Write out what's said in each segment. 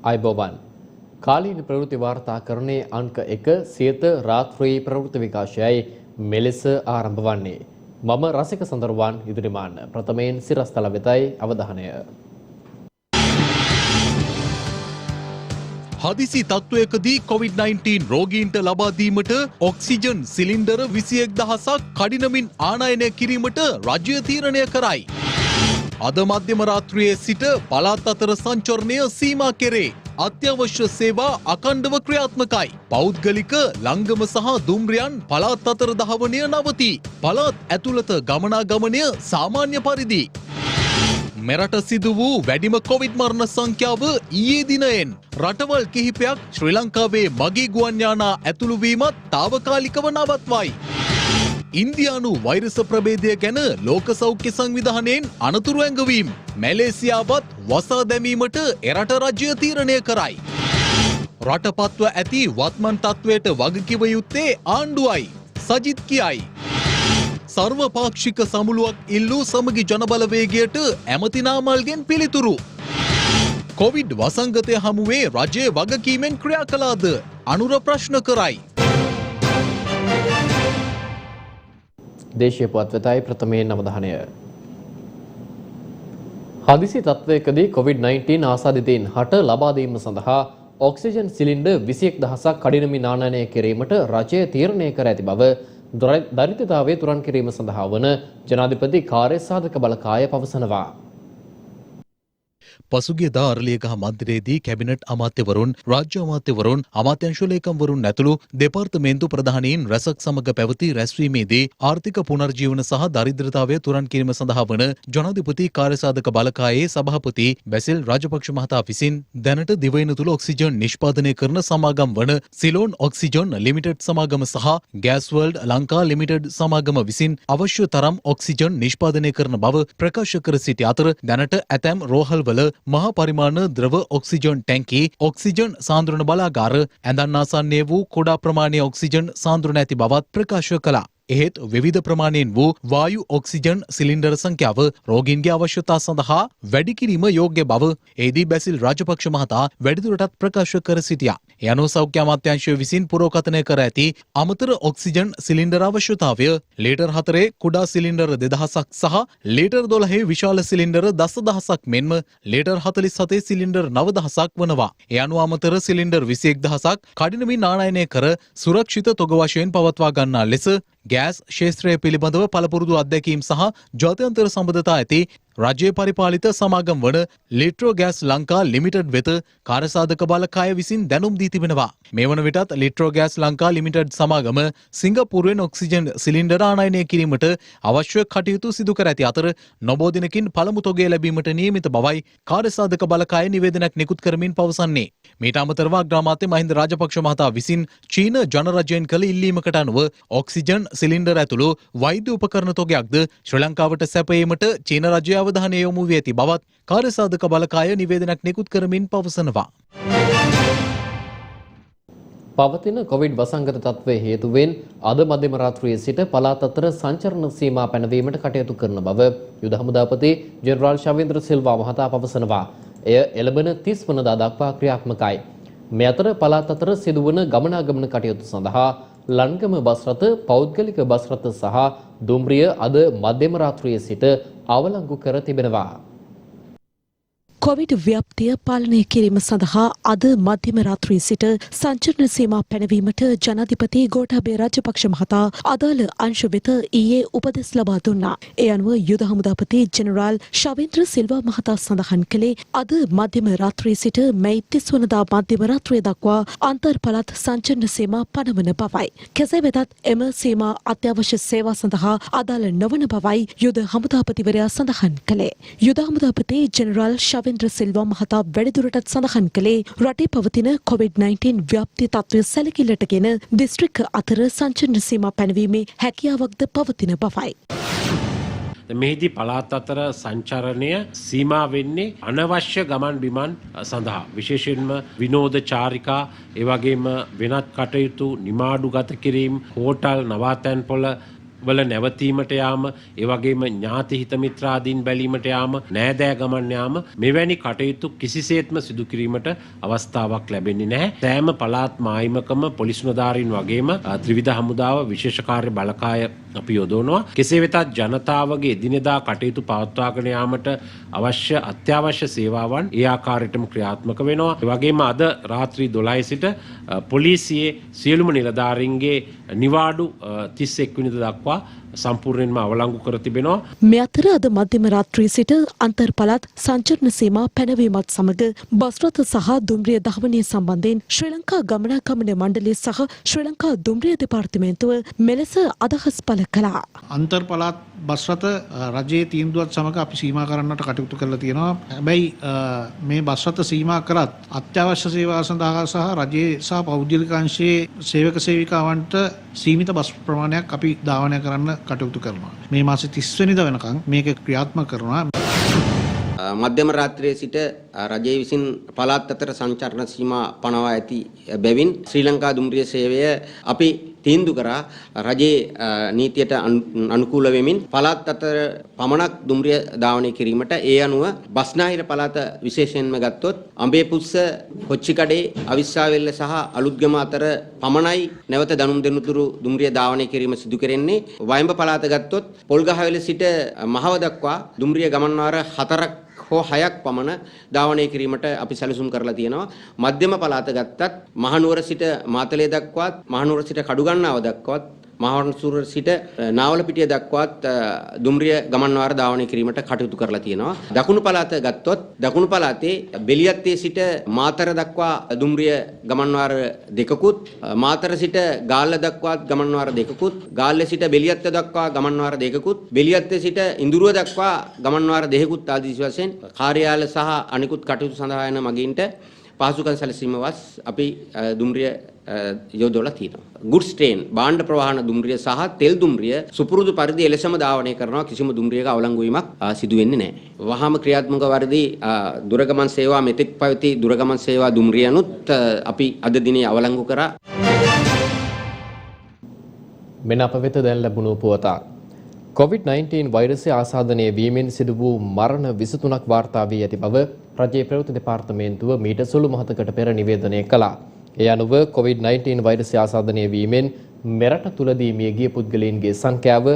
අයිබෝවන් කාලීන ප්‍රවෘත්ති වාර්තාකරණයේ අංක 1 සියත රාත්‍රී ප්‍රවෘත්ති විකාශයයි මෙලෙස ආරම්භ වන්නේ. මම රසික සඳරුවන් ඉදිරිමාන ප්‍රථමයෙන් සිරස්තල වෙතයි අවධානය. හදිසි තත්ත්වයකදී COVID-19 රෝගීන්ට ලබා දීමට ඔක්සිජන් සිලින්ඩර 21000ක් කඩිනමින් ආනයනය කිරීමට රජය තීරණය කරයි. අද මධ්‍යම රාත්‍රියේ සිට පළාත් අතර සංචරණය සීමා කෙරේ. අත්‍යවශ්‍ය සේවා අඛණ්ඩව ක්‍රියාත්මකයි. පෞද්ගලික ලංගම සහ දුම්රියන් පළාත් අතර දහවනය නවතී. පළාත් ඇතුළත ගමනාගමනය සාමාන්‍ය පරිදි. මෙරට සිදු වූ වැඩිම කොවිඩ් මරණ සංඛ්‍යාව ඊයේ දිනයෙන් රටවල් කිහිපයක් ශ්‍රී ලංකාවේ මගී ගුවන් යානා ඇතුළු වීමත් తాවකාලිකව නවත්වයි. ඉන්දියානු වෛරස ප්‍රභේදය ගැන ලෝක සෞඛ්‍ය සංවිධානයෙන් අනතුරු ඇඟවීම්. මැලේසියාවත් වසා දැමීමට එරට රජය තීරණය කරයි. රටපත්ව ඇති වත්මන් තත්ත්වයට වගකිව යුත්තේ ආණ්ඩුවයි. සජිත් කියයි. සර්වපාක්ෂික සමුළුවක් ඉල්ලූ සමගි ජනබලවේගයට ඇමති නාමල්ගෙන් පිළිතුරු. කොවිඩ් වසංගතය හමුවේ රජයේ වගකීමෙන් ක්‍රියා කළාද? අනුර ප්‍රශ්න කරයි. දේශීය පුවත් වෙතයි ප්‍රථමයෙන් අවධානය. හදිසි තත්ත්වයකදී COVID-19 ආසාදිතයින් හට ලබා දීම සඳහා ඔක්සිජන් සිලින්ඩර් 21000ක් කඩිනමින් ආනයනය කිරීමට රජය තීරණය කර ඇති බව දරිද්‍රතාවය තුරන් කිරීම සඳහා වන ජනාධිපති කාර්යසාධක බලකාය පවසනවා. පසුගිය දා අරලියගහ මන්දිරයේදී කැබිනට් අමාත්‍යවරුන්, රාජ්‍ය අමාත්‍යවරුන්, අමාත්‍යංශ ලේකම්වරුන් ඇතුළු දෙපාර්තමේන්තු ප්‍රධානීන් රැසක් සමග පැවති රැස්වීමේදී ආර්ථික පුනර්ජීවන සහ දරිද්‍රතාවය තුරන් කිරීම සඳහා වන ජනාධිපති කාර්යසාධක බලකායේ සභාපති බැසිල් රාජපක්ෂ මහතා විසින් දැනට දිවයින තුළ ඔක්සිජන් නිෂ්පාදනය කරන සමාගම් වන සිලෝන් ඔක්සිජන් ලිමිටඩ් සමාගම සහ ගෑස් වර්ල්ඩ් ලංකා ලිමිටඩ් සමාගම විසින් අවශ්‍ය තරම් ඔක්සිජන් නිෂ්පාදනය කරන බව ප්‍රකාශ කර සිටි අතර දැනට ඇතැම් රෝහල්වල මහා පරිමාණ ද්‍රව ඔක්සිජන් ටැංකි, ඔක්සිජන් සාන්ද්‍රණ බලාගාර, ඇඳන් ආසන්නයේ වූ කුඩා ප්‍රමාණයේ ඔක්සිජන් සාන්ද්‍රණ ඇති බවත් ප්‍රකාශ කළා. එහෙත් විවිධ ප්‍රමාණයෙන් වූ වායු ඔක්සිජන් සිලින්ඩර සංඛ්‍යාව රෝගීන්ගේ අවශ්‍යතා සඳහා වැඩි කිරීම යෝග්‍ය බව එහිදී බැසිල් රාජපක්ෂ මහතා වැඩිදුරටත් ප්‍රකාශ කර සිටියා. ඒ අනුව සෞඛ්‍ය අමාත්‍යාංශය විසින් පුරෝකථනය කර ඇති අමතර ඔක්සිජන් සිලින්ඩර අවශ්‍යතාවය ලීටර් 4 කුඩා සිලින්ඩර 2000ක් සහ ලීටර් 12 විශාල සිලින්ඩර 10000ක් මෙන්ම ලීටර් 47 සිලින්ඩර 9000ක් වනවා. ඒ අනුව අමතර සිලින්ඩර් 21000ක් කඩිනමින් ආනයනය කර සුරක්ෂිත තොග වශයෙන් පවත්වා ගන්නා ලෙස ගෑස් ක්ෂේත්‍රය පිළිබඳව පළපුරුදු අත්දැකීම් සහ ජාත්‍යන්තර සම්බන්ධතා ඇති රජයේ පරිපාලිත සමාගම් වන ලිට්‍රෝ ගෑස් ලංකා ලිමිටඩ් වෙත කාර්යසාධක බලකාය විසින් දැනුම් දී තිබෙනවා. මේ වන විටත් ලිට්‍රෝ ගෑස් ලංකා ලිමිටඩ් සමාගම සිංගප්පූරුවෙන් ඔක්සිජන් සිලින්ඩර ආනයනය කිරීමට අවශ්‍ය කටයුතු සිදු කර ඇති අතර නොබෝ දිනකින් පළමු තොගය ලැබීමට නියමිත බවයි කාර්යසාධක බලකාය නිවේදනයක් නිකුත් කරමින් පවසන්නේ. මීට අමතරව අග්‍රාමාත්‍ය මහින්ද රාජපක්ෂ මහතා විසින් චීන ජනරජයෙන් කළ ඉල්ලීමකට අනුව ඔක්සිජන් සිලින්ඩර ඇතුළු වෛද්‍ය උපකරණ තොගයක්ද ශ්‍රී ලංකාවට සැපයීමට චීන රජය අවධානය යොමු වී ඇති බවත් කාර්යසාධක බලකාය නිවේදනයක් නිකුත් කරමින් පවසනවා. පවතින කොවිඩ් වසංගත තත්ත්වයේ හේතුවෙන් අද මධ්‍යම රාත්‍රියේ සිට පළාත් අතර සංචරණ සීමා පැනවීමට කටයුතු කරන බව යුද හමුදාපති ජෙනරාල් ශවේන්ද්‍ර සිල්වා මහතා පවසනවා. එය එළඹෙන 30 වනදා දක්වා ක්‍රියාත්මකයි. මේ අතර පළාත් අතර සිදුවන ගමනාගමන කටයුතු සඳහා ලංගම බස් රථ, පෞද්ගලික බස් රථ සහ දුම්රිය අද මධ්‍යම රාත්‍රියේ සිට අවලංගු කර තිබෙනවා. කොවිඩ් ව්‍යාප්තිය පාලනය කිරීම සඳහා අද මධ්‍යම රාත්‍රියේ සිට සංචරණ සීමා පැනවීමට ජනාධිපති ගෝඨාභය රාජපක්ෂ මහතා අදාළ අංශ වෙත ඊයේ උපදෙස් ලබා දුන්නා. ඒ අනුව යුද හමුදාපති ජෙනරාල් ශවේන්ද්‍ර සිල්වා මහතා සඳහන් කළේ අද මධ්‍යම රාත්‍රියේ සිට මැයි 30 වනදා මධ්‍යම රාත්‍රිය දක්වා අන්තර් පළාත් සංචරණ සීමා පනවන බවයි. කෙසේ වෙතත් එම සීමා අත්‍යවශ්‍ය සේවා සඳහා අදාළ නොවන බවයි යුද හමුදාපතිවරයා සඳහන් කළේ. යුද හමුදාපති ජෙනරාල් ශවේන්ද්‍ර සිල්වා මහතා වැඩිදුරටත් සඳහන් කළේ රටේ පවතින COVID-19 ව්‍යාප්ති තත්ත්වය සැලකිල්ලටගෙන දිස්ත්‍රික්ක අතර සංචරණ සීමා පැනවීමේ හැකියාවක්ද පවතින බවයි. මෙහිදී පළාත් අතර සංචරණය සීමා වෙන්නේ අනවශ්‍ය ගමන් බිමන් සඳහා විශේෂයෙන්ම විනෝද චාරිකා ඒ වගේම වෙනත් කටයුතු නිමාඩු ගත කිරීම හෝටල් නවාතැන්පොළ වල නැවතීමට යාම, ඒ වගේම ඥාති හිත මිත්‍රාදීන් බැලීමට යාම, නෑදෑ ගමන් යාම මෙවැනි කටයුතු කිසිසේත්ම සිදු කිරීමට අවස්ථාවක් ලැබෙන්නේ නැහැ. සෑම පළාත් මායිමකම පොලිස් නිලධාරීන් වගේම ත්‍රිවිධ හමුදාව විශේෂ කාර්ය බලකාය අපි යොදවනවා. කෙසේ වෙතත් ජනතාවගේ එදිනෙදා කටයුතු පවත්වාගෙන යාමට අවශ්‍ය අත්‍යවශ්‍ය සේවාවන් ඒ ආකාරයටම ක්‍රියාත්මක වෙනවා. ඒ වගේම අද රාත්‍රී 12 සිට පොලිසියේ සියලුම නිලධාරීන්ගේ නිවාඩු 31 වෙනිදා දක්වා සම්පූර්ණයෙන්ම අවලංගු කර තිබෙනවා. මේ අතර අද මධ්‍යම රාත්‍රියේ සිට අන්තර් පළාත් සංචරණ සීමා පැනවීමත් සමග බස් රථ සහ දුම්රිය දහවනය සම්බන්ධයෙන් ශ්‍රී ලංකා ගමනාගමන මණ්ඩලය සහ ශ්‍රී ලංකා දුම්රිය දෙපාර්තමේන්තුව මෙලෙස අදහස් පළ කළා. අන්තර් පළාත් බස් රථ රජයේ තීන්දුවත් සමග අපි සීමා කරන්නට කටයුතු කරලා තියෙනවා. හැබැයි මේ බස් රථ සීමා කරත් අත්‍යවශ්‍ය සේවා සඳහා සහ රජයේ සහ පෞද්ගලික අංශයේ සේවක සේවිකාවන්ට සීමිත බස් ප්‍රමාණයක් අපි ධාවනය කරන්න කටයුතු කරනවා. මේ මාසේ 30 වෙනිදා වෙනකන් මේක ක්‍රියාත්මක කරනවා. මධ්‍යම රාත්‍රියේ සිට රජයේ විසින් පළාත් අතර සංචරණ සීමා පනවා ඇති බැවින් ශ්‍රී ලංකා දුම්රිය සේවය අපි තීන්දුව කරා රජයේ නීතියට අනුකූල වෙමින් පළාත් අතර පමණක් දුම්රිය ධාවනය කිරීමට ඒ අනුව බස්නාහිර පළාත විශේෂයෙන්ම ගත්තොත් අඹේපුස්ස, කොච්චිකඩේ, අවිස්සාවෙල්ල සහ අලුත්ගම අතර පමණයි නැවත දනුම් දෙනුතුරු දුම්රිය ධාවනය කිරීම සිදු කෙරෙන්නේ. වයඹ පළාත ගත්තොත් පොල්ගහවෙල සිට මහව දක්වා දුම්රිය ගමන් වාර 4ක් හෝ 6ක් පමණ ධාවනය කිරීමට අපි සැලසුම් කරලා තියෙනවා. මධ්‍යම පළාත ගත්තත් මහනුවර සිට මාතලේ දක්වාත්, මහනුවර සිට කඩුගන්නාව දක්වාත්, මහනුවර සිට නාවලපිටිය දක්වාත් දුම්රිය ගමන් වාර ධාවනය කිරීමට කටයුතු කරලා තියෙනවා. දකුණු පළාත ගත්තොත් දකුණු පළාතේ බෙලියත්තේ සිට මාතර දක්වා දුම්රිය ගමන් වාර දෙකකුත්, මාතර සිට ගාල්ල දක්වාත් ගමන් වාර දෙකකුත්, ගාල්ල සිට බෙලියත්ත දක්වා ගමන් වාර දෙකකුත්, බෙලියත්තේ සිට ඉඳුරුව දක්වා ගමන් වාර දෙකකුත් ආදී වශයෙන් කාර්යාල සහ අනිකුත් කටයුතු සඳහා යන මගීන්ට පහසුකම් සැලසීමවත් අපි දුම්රිය යොදවලා තියෙනවා. ගුඩ්ස් ට්‍රේන්, භාණ්ඩ ප්‍රවාහන දුම්රිය සහ තෙල් දුම්රිය සුපුරුදු පරිදි එලෙසම ධාවනය කරනවා. කිසිම දුම්රියක අවලංගු වීමක් සිදු වෙන්නේ නැහැ. වහාම ක්‍රියාත්මක වර්ධි දුරගමන් සේවා මෙතෙක් පැවති දුරගමන් සේවා දුම්රියනුත් අපි අද දිනේ අවලංගු කරා. මෙන්න අප වෙත දැන් ලැබුණු පුවතක්. COVID-19 වෛරසය ආසාදනය වීමෙන් සිදු වූ මරණ 23ක් වාර්තා වී ඇති බව රජයේ ප්‍රවෘත්ති දෙපාර්තමේන්තුව මීට සුළු මොහොතකට පෙර නිවේදනය කළා. ඒ අනුව COVID-19 වෛරසය ආසාදනය වීමෙන් මෙරට තුලදී මිය ගිය පුද්ගලයන්ගේ සංඛ්‍යාව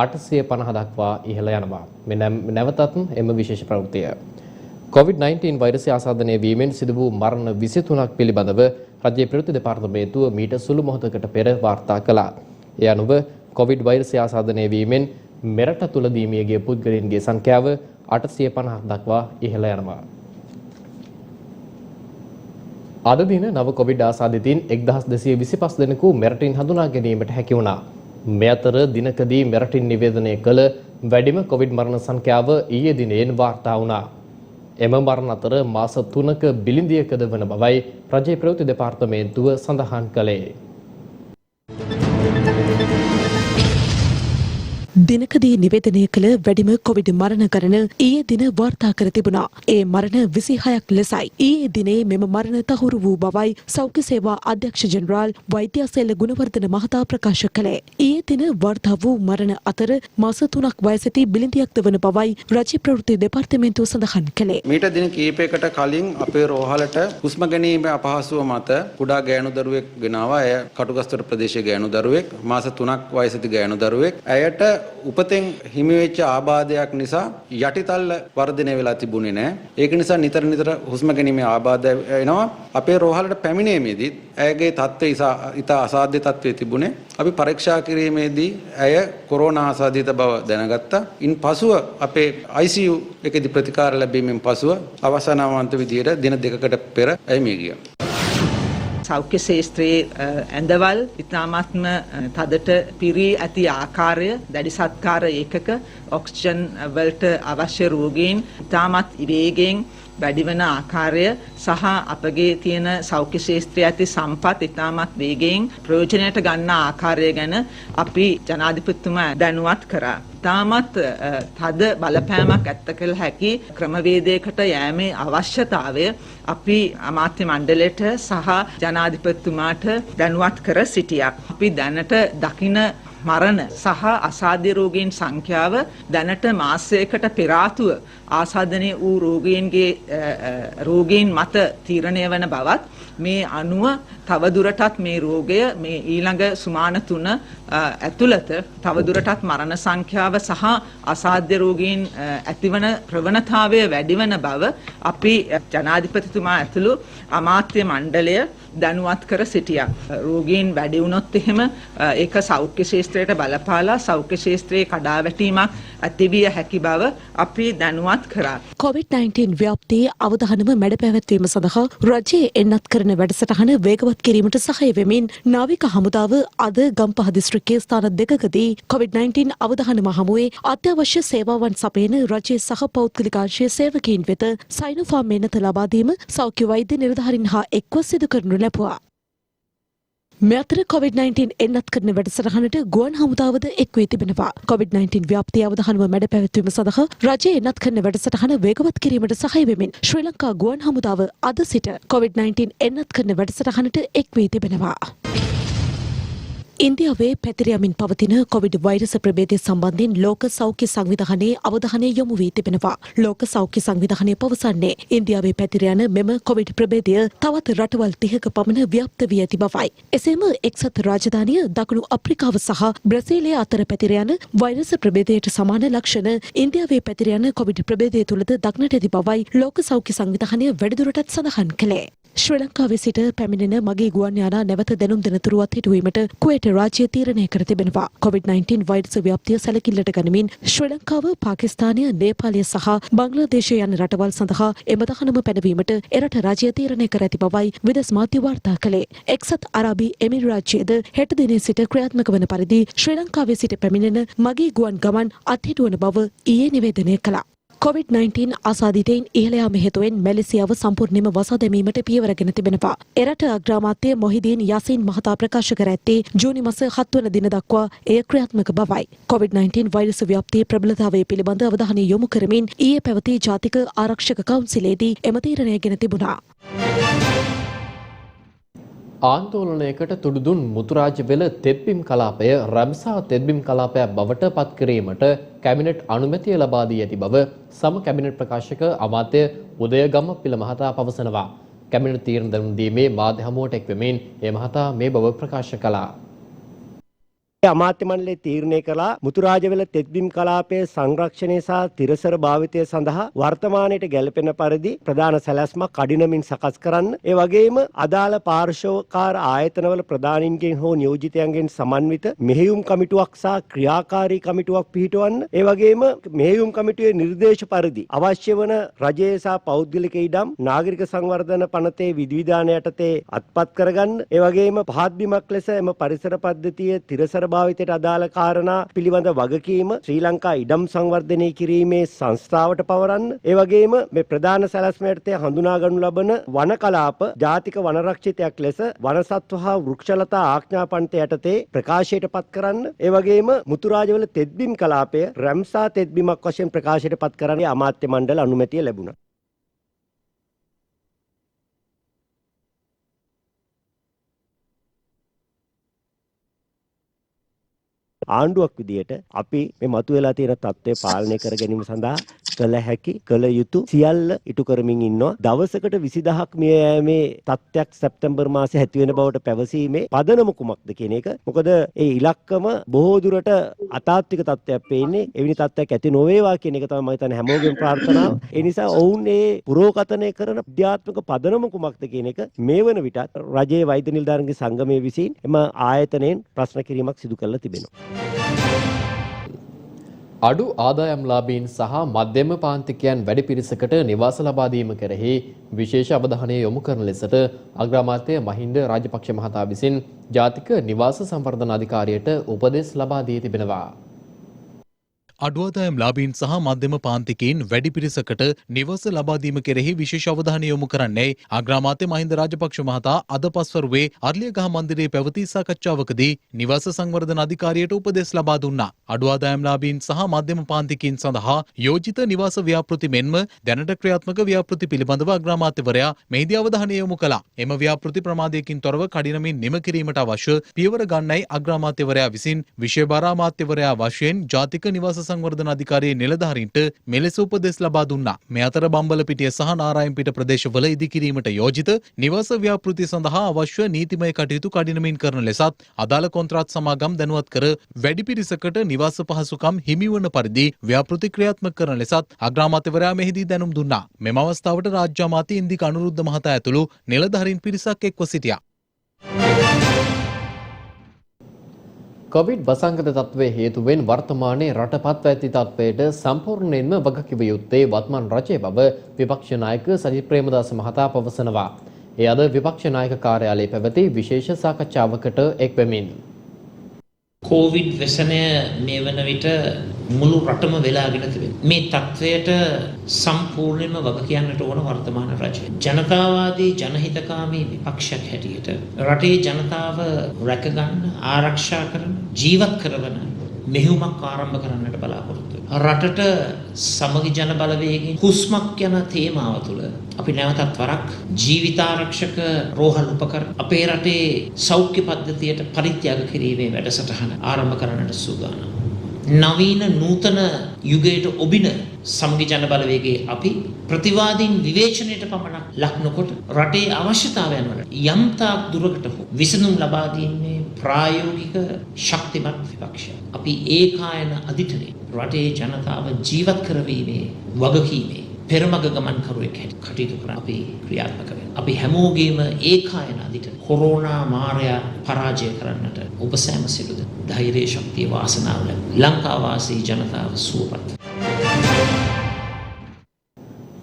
850 දක්වා ඉහළ යනවා. නැවතත් එම විශේෂ ප්‍රවෘත්තිය. COVID-19 වෛරසය ආසාදනය වීමෙන් සිදු වූ මරණ 23ක් පිළිබඳව රජයේ ප්‍රවෘත්ති දෙපාර්තමේන්තුව මීට සුළු මොහොතකට පෙර වාර්තා කළා. ඒ අනුව COVID වෛරසය ආසාදනය වීමෙන් මෙරට තුලදී මිය ගිය පුද්ගලයන්ගේ සංඛ්‍යාව 850 දක්වා ඉහළ යනවා. අද දින නව කොවිඩ් ආසාදිතින් 1225 දෙනෙකු මෙරටින් හඳුනා ගැනීමට හැකි වුණා. මේ අතර දිනකදී මෙරටින් නිවේදනය කළ වැඩිම කොවිඩ් මරණ සංඛ්‍යාව ඊයේ දිනෙන් වාර්තා වුණා. එම මරණ අතර මාස 3ක බිලිඳියකද වන බවයි රජයේ ප්‍රවෘත්ති දෙපාර්තමේන්තුව සඳහන් කළේ. දිනකදී නිවේදනය කළ වැඩිම කොවිඩ් මරණ ගණන ඊයේ දින වාර්තා කර තිබුණා. ඒ මරණ 26ක් ලෙසයි. ඊයේ දිනේ මෙම මරණ තහවුරු වූ බවයි සෞඛ්‍ය සේවා අධ්‍යක්ෂ ජෙනරාල් වෛද්‍යසේල ගුණවර්ධන මහතා ප්‍රකාශ කළේ. ඊයේ දින වාර්තා වූ මරණ අතර මාස 3ක් වයසති බිලිඳියක්ද වන බවයි රජයේ ප්‍රවෘත්ති දෙපාර්තමේන්තුව සඳහන් කළේ. මීට දින කිහිපයකට කලින් අපේ රෝහලට හුස්ම ගැනීම අපහසුව මත කුඩා ගෑනු දරුවෙක් ගෙනාවා. එය කටුගස්තර ප්‍රදේශයේ ගෑනු දරුවෙක්, මාස 3ක් වයසති ගෑනු දරුවෙක්. ඇයට උපතෙන් හිමිවෙච්ච ආබාධයක් නිසා යටිතල්ල වර්ධනය වෙලා තිබුණේ නැහැ. ඒක නිසා නිතර හුස්ම ගැනීමේ ආබාධ එනවා. අපේ රෝහලට පැමිණීමේදී ඇයගේ තත්ත්වය ඉතා අසාධ්‍ය තත්ත්වයේ තිබුණේ. අපි පරීක්ෂා කිරීමේදී ඇය කොරෝනා ආසාදිත බව දැනගත්තා. ඉන් පසුව අපේ ICU එකේදී ප්‍රතිකාර ලැබීමෙන් පසුව අවසනාවන්ත විදියට දින දෙකකට පෙර ඇය මිය ගියා. සෞඛ්‍ය ශාස්ත්‍රයේ ඇඳවල් ඉතාමත්ම තදට පිරී ඇති ආකාරය, දැඩි සත්කාර ඒකක, ඔක්සිජන් වලට අවශ්‍ය රෝගීන් ඉතාමත් වේගයෙන් වැඩිවන ආකාරය සහ අපගේ තියෙන සෞඛ්‍ය ශාස්ත්‍රයේ ඇති සම්පත් ඉතාමත් වේගයෙන් ප්‍රයෝජනයට ගන්න ආකාරය ගැන අපි ජනාධිපතිතුමා දැනුවත් කරා. ඉතාමත් තද බලපෑමක් ඇත්ත කළ හැකි ක්‍රමවේදයකට යෑමේ අවශ්‍යතාවය අපි අමාත්‍ය මණ්ඩලයට සහ ජනාධිපතිතුමාට දැනුවත් කර සිටියා. අපි දැනට දකින මරණ සහ අසාධ්‍ය රෝගීන් සංඛ්‍යාව දැනට මාසයකට පෙර ආතුව ආසාදනය වූ රෝගීන් මත තීරණය වන බවත් මේ අනුව තවදුරටත් මේ රෝගය මේ ඊළඟ සුමාන 3 ඇතුළත තවදුරටත් මරණ සංඛ්‍යාව සහ අසාධ්‍ය රෝගීන් ඇතිවන ප්‍රවණතාවය වැඩිවන බව අපි ජනාධිපතිතුමා ඇතුළු අමාත්‍ය මණ්ඩලය දැනුවත් කර සිටියා. රෝගීන් වැඩි වුණොත් එහෙම ඒක සෞඛ්‍ය ශාස්ත්‍රයට බලපාලා සෞඛ්‍ය ශාස්ත්‍රයේ කඩාවැටීමක් ඇතිවිය හැකි බව අපි දැනුවත් කරා. COVID-19 ව්‍යාප්තියේ අවධානම මැඩ පැවැත්වීම සඳහා රජයේ එන්නත් කරන වැඩසටහන වේගවත් කිරීමට සහාය වෙමින් නාවික හමුදාව අද ගම්පහ දිස්ත්‍රික්කයේ ස්ථාන දෙකකදී COVID-19 අවධානම හමුවේ අත්‍යවශ්‍ය සේවාවන් සපයන රජයේ සහ පෞද්ගලිකාංශයේ සේවකයින් වෙත සයිනෝෆාම් එන්නත ලබා දීම සෞඛ්‍ය වෛද්‍ය නිලධාරීන් හා එක්ව සිදු කරනු ලැබුවා. මේ අතර COVID-19 එන්නත් කරන වැඩසටහනට ගුවන් හමුදාවද එක් වී තිබෙනවා. COVID-19 ව්‍යාප්තිය අවධානම මැඩ පැවැත්වීම සඳහා රජයේ එන්නත් කරන වැඩසටහන වේගවත් කිරීමට සහාය වෙමින් ශ්‍රී ලංකා ගුවන් හමුදාව අද සිට COVID-19 එන්නත් කරන වැඩසටහනට එක් වී තිබෙනවා. ඉන්දියාවේ පැතිර යමින් පවතින කොවිඩ් වෛරස ප්‍රභේදය සම්බන්ධයෙන් ලෝක සෞඛ්‍ය සංවිධානයේ අවධානය යොමු වී තිබෙනවා. ලෝක සෞඛ්‍ය සංවිධානය පවසන්නේ ඉන්දියාවේ පැතිර යන මෙම කොවිඩ් ප්‍රභේදය තවත් රටවල් 30ක පමණ ව්‍යාප්ත වී ඇති බවයි. එසේම එක්සත් රාජධානිය දකුණු අප්‍රිකාව සහ බ්‍රසීලය අතර පැතිර යන වෛරස ප්‍රභේදයට සමාන ලක්ෂණ ඉන්දියාවේ පැතිර යන කොවිඩ් ප්‍රභේදය තුළද දක්නට ඇති බවයි ලෝක සෞඛ්‍ය සංවිධානය වැඩිදුරටත් සඳහන් කළේ. ශ්‍රී ලංකාවේ සිට පැමිණෙන මගේ ගුවන් යානා නැවත දැනුම් දෙන තුරුවත් හිටුවීමට කුවේට රාජ්‍ය තීරණය කර තිබෙනවා. COVID-19 වෛරස ව්‍යාප්තිය සැලකිල්ලට ගනිමින් ශ්‍රී ලංකාව, පාකිස්තානය, නේපාලය සහ බංග්ලාදේශය යන රටවල් සඳහා එම දහනම පැනවීමට එරට රාජ්‍ය තීරණය කර ඇති බවයි විදෙස් මාධ්‍ය වාර්තා කළේ. එක්සත් අරාබි එමිරාජ්‍යයේද හෙට දිනේ සිට ක්‍රියාත්මක වන පරිදි ශ්‍රී ලංකාවේ සිට පැමිණෙන මගේ ගුවන් ගමන් අත්හිටුවන බව ඊයේ නිවේදනය කළා. COVID-19 ආසාදිතයින් ඉහළ යාම හේතුවෙන් මැලේසියාව සම්පූර්ණයෙන්ම වසා දැමීමට පියවරගෙන තිබෙනවා. එරට අග්‍රාමාත්‍ය මොහිදීන් යාසින් මහතා ප්‍රකාශ කර ඇත්තේ ජූනි මාස 7 වන දින දක්වා එය ක්‍රියාත්මක බවයි. COVID-19 වෛරස් ව්‍යාප්තියේ ප්‍රබලතාවය පිළිබඳ අවධානය යොමු කරමින් ඊයේ පැවති ජාතික ආරක්ෂක කවුන්සිලේදී එම තීරණය ගෙන තිබුණා. ආන්දෝලනයකට තුඩු දුන් මුතුරාජවෙල තෙත්බිම් කලාපය රම්සා තෙත්බිම් කලාපයක් බවට පත් කිරීමට කැබිනට් අනුමැතිය ලබා දී ඇති බව සම කැබිනට් ප්‍රකාශක අමාත්‍ය උදයගම පිළ මහතා පවසනවා. කැබිනට් තීරණ දැනුම් දීමේ මාධ්‍ය හමුවට එක් වෙමින් ඒ මහතා මේ බව ප්‍රකාශ කළා. අමාත්‍ය මණ්ඩලය තීරණය කළා මුතුරාජවෙල තෙත්බිම් කලාපයේ සංරක්ෂණය සහ තිරසර භාවිතය සඳහා වර්තමානයට ගැලපෙන පරිදි ප්‍රධාන සැලැස්මක් කඩිනමින් සකස් කරන්න. ඒ වගේම අදාළ පාර්ශවකාර ආයතනවල ප්‍රධානීන්ගෙන් හෝ නියෝජිතයන්ගෙන් සමන්විත මෙහෙයුම් කමිටුවක් සහ ක්‍රියාකාරී කමිටුවක් පිහිටවන්න. ඒ වගේම මෙහෙයුම් කමිටුවේ නිර්දේශ පරිදි අවශ්‍ය වන රජයේ සහ පෞද්ගලික ඉඩම් නාගරික සංවර්ධන පනතේ විධිවිධාන යටතේ අත්පත් කරගන්න. ඒ වගේම පහත් බිමක් ලෙස එම පරිසර පද්ධතියේ තිරසර භාවිතයට අදාළ කාරණා පිළිබඳ වගකීම ශ්‍රී ලංකා ඉඩම් සංවර්ධනය කිරීමේ සංස්ථාවට පවරන්න. ඒ වගේම මේ ප්‍රධාන සැලැස්ම යටතේ හඳුනා ගනු ලබන වන කලාප ජාතික වනරක්ෂිතයක් ලෙස වනසත්ව හා වෘක්ෂලතා ආඥා පන්ති යටතේ ප්‍රකාශයට පත් කරන්න. ඒ වගේම මුතුරාජවල තෙත්බිම් කලාපය රැම්සා තෙත්බිමක් වශයෙන් ප්‍රකාශයට පත් කරන්න අමාත්‍ය මණ්ඩල අනුමැතිය ලැබුණා. ආණ්ඩුවක් විදියට අපි මේ මතුවලා තියෙන තත්ත්වය පාලනය කර ගැනීම සඳහා කළ හැකි කළ යුතු සියල්ල ඉටු කරමින් ඉන්නවා. දවසකට 20000ක් මිය යෑමේ තත්ත්වයක් සැප්තැම්බර් මාසේ ඇති වෙන බවට පැවසීමේ පදනම කුමක්ද කියන එක. මොකද ඒ ඉලක්කම බොහෝ දුරට අතාත්වික තත්ත්වයක් පේන්නේ. එවැනි තත්ත්වයක් ඇති නොවේවා කියන එක තමයි මම හිතන්නේ හැමෝගෙම ප්‍රාර්ථනාව. ඒ නිසා ඔවුන් මේ පුරෝකථනය කරන විද්‍යාත්මක පදනම කුමක්ද කියන එක මේ වන විටත් රජයේ වෛද්‍ය නිලධාරීන්ගේ සංගමයේ විසින් එම ආයතනයෙන් ප්‍රශ්න කිරීමක් සිදු කරලා තිබෙනවා. අඩු ආදායම්ලාභීන් සහ මධ්‍යම පාන්තිකයන් වැඩි පිරිසකට නිවාස ලබා දීම කෙරෙහි විශේෂ අවධානය යොමු කරන ලෙසට අග්‍රාමාත්‍ය මහින්ද රාජපක්ෂ මහතා විසින් ජාතික නිවාස සංවර්ධන අධිකාරියට උපදෙස් ලබා දී තිබෙනවා. අඩුවාදායම් ලාභීන් සහ මධ්‍යම පාන්තිකයින් වැඩි පිරිසකට නිවස ලබා දීම කෙරෙහි විශේෂ අවධානය යොමු කරන්නේ අග්‍රාමාත්‍ය මහින්ද රාජපක්ෂ මහතා අද පස්වරුවේ අර්ලියගහ මන්දිරයේ පැවති සාකච්ඡාවකදී නිවාස සංවර්ධන අධිකාරියට උපදෙස් ලබා දුන්නා. අඩුවාදායම් ලාභීන් සහ මධ්‍යම පාන්තිකයින් සඳහා යෝජිත නිවාස ව්‍යාපෘති මෙන්ම දැනට ක්‍රියාත්මක ව්‍යාපෘති පිළිබඳව අග්‍රාමාත්‍යවරයා මෙහිදී අවධානය යොමු කළා. එම ව්‍යාපෘති ප්‍රමාදයකින් තොරව කඩිනමින් නිම කිරීමට අවශ්‍ය පියවර ගන්නයි අග්‍රාමාත්‍යවරයා විසින් විශේෂ අමාත්‍යවරයා වශයෙන් ජාතික නිවාස සංවර්ධන අධිකාරියේ නිලධාරීන්ට මෙලෙස උපදෙස් ලබා දුන්නා. මේ අතර බම්බලපිටිය සහ නාරායන්පිට ප්‍රදේශවල ඉදිකිරීමට යෝජිත නිවාස ව්‍යාපෘති සඳහා අවශ්‍ය නීතිමය කටයුතු කඩිනමින් කරන ලෙසත් අදාළ කොන්ත්‍රාත් සමාගම් දැනුවත් කර වැඩි පිරිසකට නිවාස පහසුකම් හිමිවන පරිදි ව්‍යාපෘති ක්‍රියාත්මක කරන ලෙසත් අග්‍රාමාත්‍යවරයා මෙහිදී දැනුම් දුන්නා. මෙම අවස්ථාවට රාජ්‍ය අමාත්‍ය ඉන්දික අනුරුද්ධ මහතා ඇතුළු නිලධාරීන් පිරිසක් එක්ව සිටියා. කොවිඩ් වසංගත තත්ත්වයේ හේතුවෙන් වර්තමානයේ රට පත්ව ඇති තත්ත්වයට සම්පූර්ණයෙන්ම වගකිව යුත්තේ වත්මන් රජය බව විපක්ෂ නායක සජිත් ප්‍රේමදාස මහතා පවසනවා. ඒ අද විපක්ෂ නායක කාර්යාලයේ පැවති විශේෂ සාකච්ඡාවකට එක් වෙමින් කෝවිඩ් වසනය මේ වන විට මුළු රටම වෙලාගෙන තිබෙනවා. මේ තත්වයට සම්පූර්ණයෙන්ම වග කියන්නට ඕන වර්තමාන රජය. ජනතාවාදී ජනහිතකාමී විපක්ෂයක් හැටියට රටේ ජනතාව රැකගන්න, ආරක්ෂා කරන, ජීවත් කරවන මෙහෙයුමක් ආරම්භ කරන්නට බලාපොරොත්තු වෙනවා. රටට සමගි ජන බලවේගයෙන් හුස්මක් යන තේමාව තුළ අපි නැවතත් වරක් ජීවිතාරක්ෂක රෝහල් උපකරණ අපේ රටේ සෞඛ්‍ය පද්ධතියට පරිත්‍යාග කිරීමේ වැඩසටහන ආරම්භ කරන්නට සූදානම්. නවීන නූතන යුගයට ඔබින සමගි ජන බලවේගයේ අපි ප්‍රතිවාදීන් විවේචනයට පමණක් ලක් නොකොට රටේ අවශ්‍යතාවයන් වලට යම් තාක් දුරකට විසඳුම් ලබා දීමේ ප්‍රායෝගික ශක්තිමත් විපක්ෂය. අපි ඒකායන අධිඨනේ රටේ ජනතාව ජීවත් කරවීමේ වගකීමේ පෙරමග ගමන්කරුවෙක් හැටියට කටයුතු කරන අපි ක්‍රියාත්මක වෙනවා. අපි හැමෝගෙම ඒකායන අධිඨන කොරෝනා මාරයා පරාජය කරන්නට ඔබ සෑම සිළුද ධෛර්ය ශක්තිය වාසනාව ලංකාවාසී ජනතාව සුවපත්.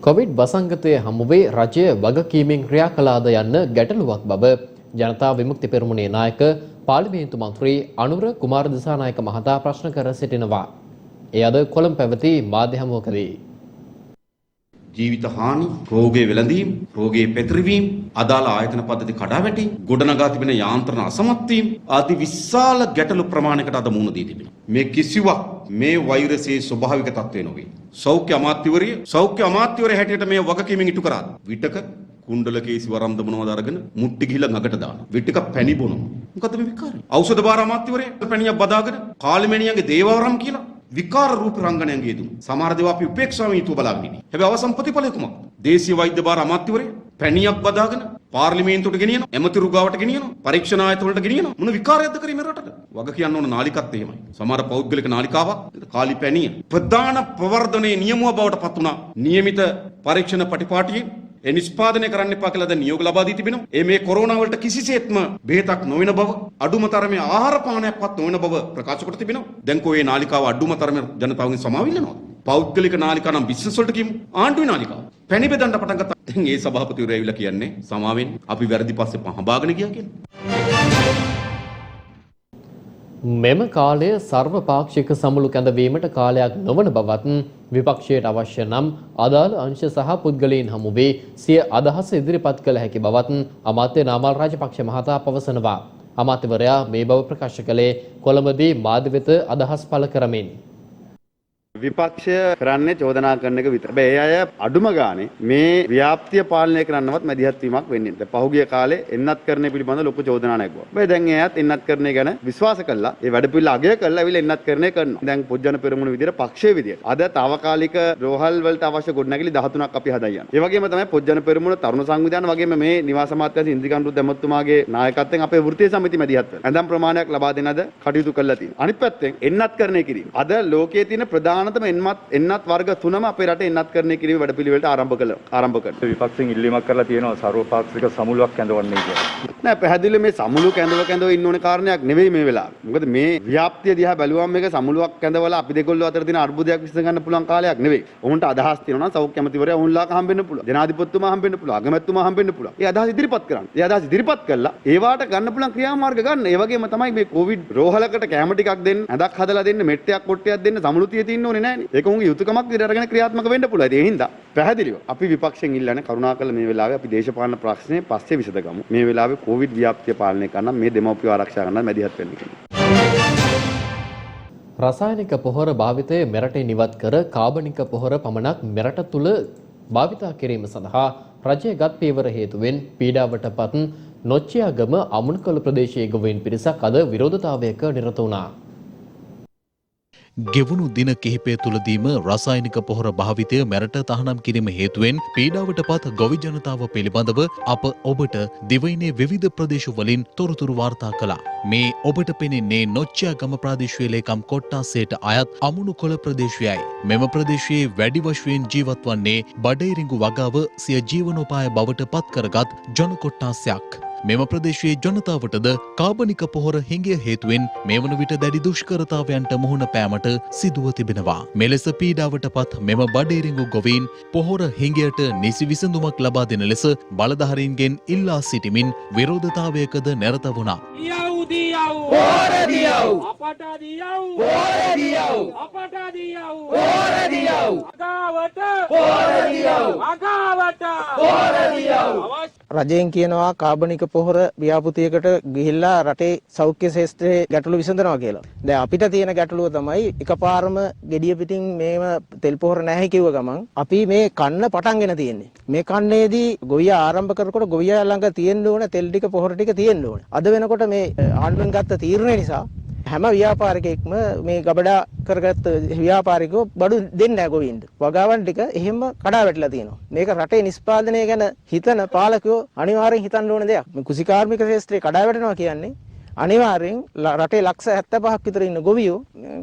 කොවිඩ් වසංගතයේ හමුවේ රජය වගකීමෙන් ක්‍රියා කළාද යන්න ගැටලුවක් බව ජනතා විමුක්ති පෙරමුණේ නායක පාර්ලිමේන්තු මන්ත්‍රී අනුර කුමාර දිසානායක මහතා ප්‍රශ්න කර සිටිනවා. ඒ අද කොළඹ පැවති මාධ්‍ය හමුවකදී ජීවිත හානි, රෝගයේ වෙළඳීම්, රෝගයේ පැතිරවීම, අදාළ ආයතන පද්ධති කඩාවැටීම්, ගොඩනගා තිබෙන යාන්ත්‍රණ අසමත් වීම ආදී විශාල ගැටලු ප්‍රමාණයකට අද මුහුණ දී තිබෙනවා. මේ කිසිවක් මේ වෛරසයේ ස්වභාවික තත්ත්වය නොවේ. සෞඛ්‍ය අමාත්‍යවරය හැටියට මේ වගකීමෙන් ඉටු කරා. විටක කුණ්ඩල කේසි වරම්ද මොනවද අරගෙන මුට්ටි ගිහිල්ලා නගට දානවා. විටක පැණි බොනවා. මොකද මේ විකාරය? ඖෂධ භාර අමාත්‍යවරය පැණියක් බදාගෙන කාලිමෙණියන්ගේ දේවවරම් කියලා විකාර රූප රංගනයන් ගෙදුණු. සමහර දේව අපි උපේක්ෂාවෙන් යුතුව බලාගෙන ඉන්නේ. හැබැයි අවසන් ප්‍රතිඵලය කුමක්ද? දේශීය වෛද්‍ය භාර අමාත්‍යවරය පැණියක් බදාගෙන පාර්ලිමේන්තුවට ගෙනියනවා, ඇමතිරු ගාවට ගෙනියනවා, පරීක්ෂණ ආයතන වලට ගෙනියනවා. මොන විකාරයක්ද කරේ මේ රටට? වග කියන්න ඕන නාලිකත් එහෙමයි. සමහර පෞද්ගලික නාලිකාවක් කාලි පැණිය ප්‍රධාන ප්‍රවර්ධනයේ නියමුව බවට පත් වුණා. නියමිත පරීක්ෂණ පටිපාටියේ ඒ නිෂ්පාදනය කරන්න එපා කියලා දැන් නියෝග ලබා දී තිබෙනවා. මේ කොරෝනා වලට කිසිසේත්ම බෙහෙතක් නොවන බව, අඩුම තරමේ ආහාර පානයක්වත් නොවන බව ප්‍රකාශ කොට තිබෙනවා. දැන් කොහේ නාලිකාව අඩුම තරමේ ජනතාවගෙන් සමාවිල්ලනවා. පෞද්ගලික නාලිකා නම් බිස්නස් වලට කියමු. ආණ්ඩුවේ නාලිකාව. පැණි බෙදන්න පටන් ගත්තා. දැන් ඒ සභාපතිවරු ඇවිල්ලා කියන්නේ සමාවෙන් අපි වැරදි පස්සේ පහඹාගෙන ගියා කියලා. මෙම කාලය සර්වපාක්ෂික සමුළු කැඳවීමට කාලයක් නොවන බවත් විපක්ෂයට අවශ්‍ය නම් අදාළ අංශ සහ පුද්ගලයන් හමුවේ සිය අදහස ඉදිරිපත් කළ හැකි බවත් අමාත්‍ය නාමල් රාජපක්ෂ මහතා පවසනවා. අමාත්‍යවරයා මේ බව ප්‍රකාශ කළේ කොළඹදී මාධ්‍ය වෙත අදහස් පළ කරමින්. විපක්ෂය කරන්නේ චෝදනා කරන එක විතර. ඒ අය අඩුම ගානේ මේ ව්‍යාප්තිය පාලනය කරන්නවත් මැදිහත් වීමක් වෙන්නේ නැහැ. පහුගිය කාලේ එන්නත් කරන්නේ පිළිබඳ ලොකු චෝදනා නැගුවා. මේ දැන් එයාත් එන්නත් කරන්නේ ගැන විශ්වාස කළා. ඒ වැඩ පිළිවෙල අගය කළා ඇවිල්ලා එන්නත් කරන්නේ කරනවා. දැන් පොජ්ජන පෙරමුණ විදිහට පක්ෂයේ විදිහට අද తాවකාලික රෝහල් වලට අවශ්‍ය ගොඩනැගිලි 13ක් අපි හදා යනවා. ඒ වගේම තමයි පොජ්ජන පෙරමුණ තරුණ සංවිධාන වගේම මේ නිවාස අමාත්‍යාංශ ඉන්දිකන්රුත් ඇමතුමාගේ නායකත්වයෙන් අපේ වෘත්තීය සමිති මැදිහත් වෙලා ඇඳම් ප්‍රමාණයක් ලබා දෙන අද කටයුතු කළා තියෙනවා. අනිත් පැත්තෙන් එන්නත් කරන්නේ කිරීම. අද ලෝකයේ තියෙන ප්‍රධානතම එන්නත් වර්ග තුනම අපේ රටේ එන්නත් කරන්නේ කිරීම වැඩපිළිවෙලට ආරම්භ කරනවා. විපක්ෂෙන් ඉල්ලීමක් කරලා තියෙනවා සර්වපාක්ෂික සමුළුවක් කැඳවන්නේ කියලා. නෑ පැහැදිලිව මේ සමුළු කැඳව ඉන්න ඕන කාරණයක් නෙවෙයි මේ වෙලාවේ. මොකද මේ ව්‍යාප්තිය දිහා බැලුවම මේක සමුළුවක් කැඳවලා අපි දෙකොල්ලෝ අතර තියෙන අර්බුදයක් විසඳ ගන්න පුළුවන් කාලයක් නෙවෙයි. ඔවුන්ට අදහස් තියෙනවා නම් සෞඛ්‍ය අමාත්‍යවරයා ඔවුන්ලාක හම්බෙන්න පුළුවන්. ජනාධිපතිතුමා හම්බෙන්න පුළුවන්. අගමැතිතුමා හම්බෙන්න පුළුවන්. ඒ අදහස් ඉදිරිපත් කරන්න. ඒ අදහස් ඉදිරිපත් කළා ඒවාට ගන්න පුළුවන් ක්‍රියාමාර්ග ගන්න. ඒ වගේම තමයි මේ කොවිඩ් රෝහලකට කැම ටිකක් දෙන්න, ඇඳක් හදලා දෙන්න, මෙට්ටයක් කොට්ටයක් දෙන්න, සමුළු තිය තියෙන්න ඕනේ. ඕනේ නැහැනේ. ඒක උන්ගේ යුතුයකමක් විදිහට අරගෙන ක්‍රියාත්මක වෙන්න පුළුවන්. ඒ හින්දා පැහැදිලිව අපි විපක්ෂයෙන් ඉල්ලන්නේ කරුණාකරලා මේ වෙලාවේ අපි දේශපාලන ප්‍රශ්නේ පස්සේ විසඳගමු. මේ වෙලාවේ කොවිඩ් ව්‍යාප්තිය පාලනය කරන්න මේ දෙමව්පියෝ ආරක්ෂා කරන්න මැදිහත් වෙන්න කියලා. රසායනික පොහොර භාවිතය මෙරටින් ඉවත් කර කාබනික පොහොර පමණක් මෙරට තුළ භාවිතා කිරීම සඳහා රජය ගත් පියවර හේතුවෙන් පීඩාවට පත් නොච්චියාගම අමුණුකල ප්‍රදේශයේ ගොවීන් පිරිසක් අද විරෝධතාවයක නිරත වුණා. ගෙවුණු දින කිහිපය තුළදීම රසායනික පොහොර භාවිතය මෙරට තහනම් කිරීම හේතුවෙන් පීඩාවට පත් ගොවි ජනතාව පිළිබඳව අප ඔබට දිවයිනේ විවිධ ප්‍රදේශවලින් තොරතුරු වාර්තා කළා. මේ ඔබට පෙනෙන්නේ නොච්චියාගම ප්‍රාදේශීය ලේකම් කොට්ටාසයට අයත් අමුණුකොළ ප්‍රදේශයයි. මෙම ප්‍රදේශයේ වැඩි වශයෙන් ජීවත් වන්නේ බඩේරිඟු වගාව සිය ජීවනෝපාය බවට පත් කරගත් ජන කොට්ටාසයක්. මෙම ප්‍රදේශයේ ජනතාවටද කාබනික පොහොර හිඟිය හේතුවෙන් මේ වන විට දැඩි දුෂ්කරතාවයන්ට මුහුණ පෑමට සිදුව තිබෙනවා. මෙලෙස පීඩාවට පත් මෙම බඩේරිඟු ගොවීන් පොහොර හිඟියට නිසි විසඳුමක් ලබා දෙන ලෙස බලධාරීන්ගෙන් ඉල්ලා සිටිමින් විරෝධතාවයකද නිරත වුණා. රජයෙන් කියනවා කාබනික පොහොර ව්‍යාපෘතියකට ගිහිල්ලා රටේ සෞඛ්‍ය ශාස්ත්‍රයේ ගැටලු විසඳනවා කියලා. දැන් අපිට තියෙන ගැටලුව තමයි එකපාරම gediya පිටින් මේව තෙල් පොහොර නැහැ කිව්ව ගමන් අපි මේ කන්න පටන්ගෙන තියෙන්නේ. මේ කන්නේදී ගොවියා ආරම්භ කරනකොට ගොවියා ළඟ තියෙන්න ඕන තෙල් ටික පොහොර ටික තියෙන්න ඕන. අද වෙනකොට මේ ආණ්ඩුවෙන් ගත්ත තීරණය නිසා හැම ව්‍යාපාරිකයෙක්ම මේ ගබඩා කරගත්ත ව්‍යාපාරිකයෝ බඩු දෙන්නේ නැහැ ගොවින්ට. වගාවන් ටික එහෙම කඩා වැටලා තියෙනවා. මේක රටේ නිෂ්පාදනය ගැන හිතන පාලකයෝ අනිවාර්යෙන් හිතන්න ඕන දෙයක්. මේ කුසිකාර්මික ශාස්ත්‍රයේ කඩා වැටෙනවා කියන්නේ අනිවාර්යෙන් රටේ ලක්ෂ 75ක් විතර ඉන්න ගොවියෝ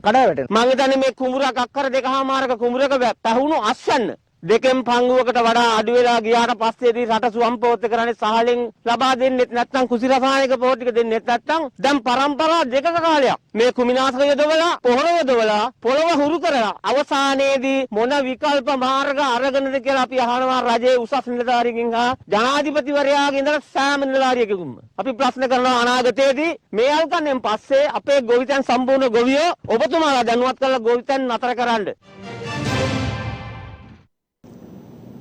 කඩා වැටෙනවා. මම හිතන්නේ මේ කුඹුරක් අක්කර 2.5 කුඹුරක පැහුණු අස්සන්න දෙකෙන් පංගුවකට වඩා අඩු වෙලා ගියාට පස්සේදී රට සුවම්පෝත්‍ය කරන්නේ සහලෙන් ලබා දෙන්නෙත් නැත්නම් කුසි රසායනික පොහොර ටික දෙන්නෙත් නැත්නම් දැන් පරම්පරා දෙකක කාලයක් මේ කුමිනාශක යොදවලා පොහොර යොදවලා පොළව හුරු කරලා අවසානයේදී මොන විකල්ප මාර්ග අරගෙනද කියලා අපි අහනවා රජයේ උසස් නිලධාරීකින් හා ජනාධිපතිවරයාගේ ඉඳලා සෑම නිලධාරියෙකුම අපි ප්‍රශ්න කරනවා අනාගතයේදී මේ අල්කන්නෙන් පස්සේ අපේ ගොවිතැන් සම්පූර්ණ ගොවියෝ ඔබතුමාලා දැනුවත් කරලා ගොවිතැන් නතර කරන්න.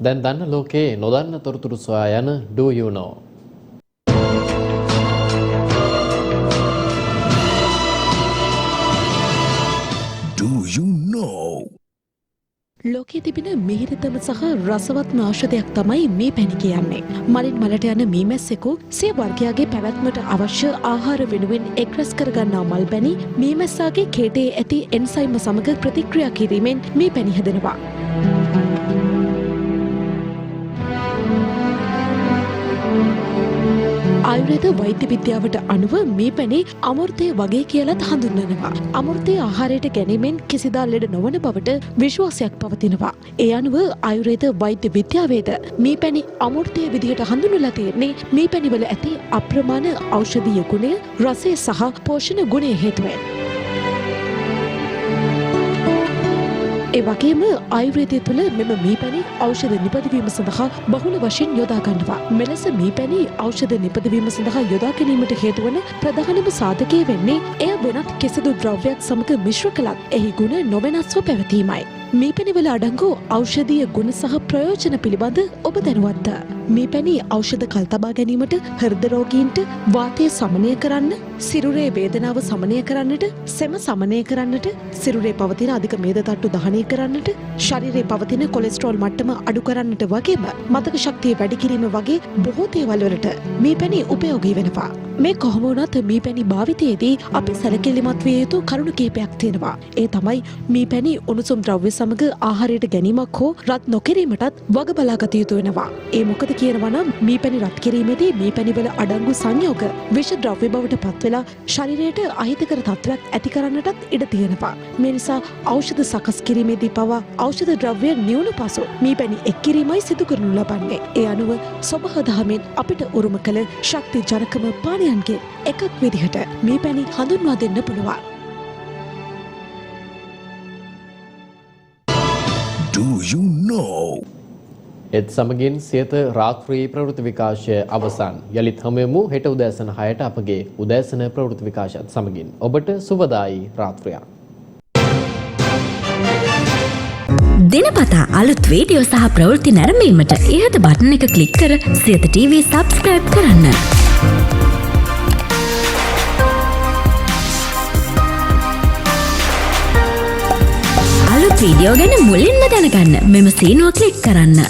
දැන් දන්න ලෝකේ නොදන්න තොරතුරු සොයා යන Do You Know. Do You Know. ලෝකයේ තිබෙන මිහිරිතම සහ රසවත්ම ඖෂධයක් තමයි මේ පැණි කියන්නේ. මලින් මලට යන මීමැස්සෙකු සිය වර්ගයාගේ පැවැත්මට අවශ්‍ය ආහාර වෙනුවෙන් එක්රැස් කරගන්නා මල් පැණි මීමැස්සාගේ කේටේ ඇති එන්සයිම සමග ප්‍රතික්‍රියා කිරීමෙන් මේ පැණි හැදෙනවා. ආයුර්වේද වෛද්‍ය විද්‍යාවට අනුව මේ පැණි අමෘතය වගේ කියලත් හඳුන්වනවා. අමෘතය ආහාරයට ගැනීමෙන් කිසිදා ලෙඩ නොවන බවට විශ්වාසයක් පවතිනවා. ඒ අනුව ආයුර්වේද වෛද්‍ය විද්‍යාවේද මේ පැණි අමෘතය විදිහට හඳුන්වලා තියෙන්නේ මේ පැණිවල ඇති අප්‍රමාණ ඖෂධීය ගුණය, රසය සහ පෝෂණ ගුණය හේතුවෙන්. ඒ වගේම ආයුර්වේදය තුළ මෙම මී පැණි ඖෂධ නිපදවීම සඳහා බහුල වශයෙන් යොදා ගන්නවා. මෙලෙස මී පැණි ಔಷಧ නිපදවීම සඳහා යොදා ගැනීමට හේතු වන ප්‍රධානම සාධකය වෙන්නේ එය වෙනත් කිසිදු ද්‍රව්‍යයක් සමග මිශ්‍ර කළත් එහි ගුණ නොවෙනස්ව පැවතීමයි. මී පැණිවල අඩංගු ඖෂධීය ගුණ සහ ප්‍රයෝජන පිළිබඳ ඔබ දැනුවත්ද? මී පැණි ඖෂධ කල් තබා ගැනීමට, හෘද රෝගීන්ට වාතය සමනය කරන්න, සිරුරේ වේදනාව සමනය කරන්නට, සෙම සමනය කරන්නට, සිරුරේ පවතින අධික මේද තට්ටු දහනය කරන්නට, ශරීරයේ පවතින කොලෙස්ටරෝල් මට්ටම අඩු කරන්නට වගේම මතක ශක්තිය වැඩි කිරීම වගේ බොහෝ දේවල් වලට මී පැණි උපයෝගී වෙනවා. මේ කොහොම වුණත් මී පැණි භාවිතයේදී අපි සැලකිලිමත් විය යුතු කරුණු කිහිපයක් තියෙනවා. ඒ තමයි මී පැණි උණුසුම් ද්‍රව්‍ය සමග ආහාරයට ගැනීමක් හෝ රත් නොකිරීමටත් වග බලා ගත යුතු වෙනවා. ඒ මොකද කියනවා නම් මී පැණි රත් කිරීමේදී මී පැණි වල අඩංගු සංයෝග විෂ ද්‍රව්‍ය බවට පත් වෙලා ශරීරයට අහිතකර තත්ත්වයක් ඇති කරන්නටත් ඉඩ තියෙනවා. මේ නිසා ඖෂධ සකස් කිරීමේදී පවා ඖෂධ ද්‍රව්‍ය නියුණු පසු මී පැණි එක් කිරීමයි සිදු කරනු ලබන්නේ. ඒ අනුව සබහ දහමෙන් අපිට උරුම කළ ශක්ති ජනකම පානයන්ගේ එකක් විදිහට මී පැණි හඳුන්වා දෙන්න පුළුවන්. Do you know? එත් සමගින් සියත රාත්‍රී ප්‍රවෘත්ති විකාශය අවසන්. යලිත් හමුවෙමු හෙට උදෑසන 6ට අපගේ උදෑසන ප්‍රවෘත්ති විකාශයත් සමගින්. ඔබට සුබදායි රාත්‍රියක්. දිනපතා අලුත් වීඩියෝ සහ ප්‍රවෘත්ති නැරඹීමට ඉහත බටන් එක ක්ලික් කර සියත TV සබස්ක්‍රයිබ් කරන්න. අලුත් වීඩියෝ ගැන මුලින්ම දැනගන්න මෙම සීනුව ක්ලික් කරන්න.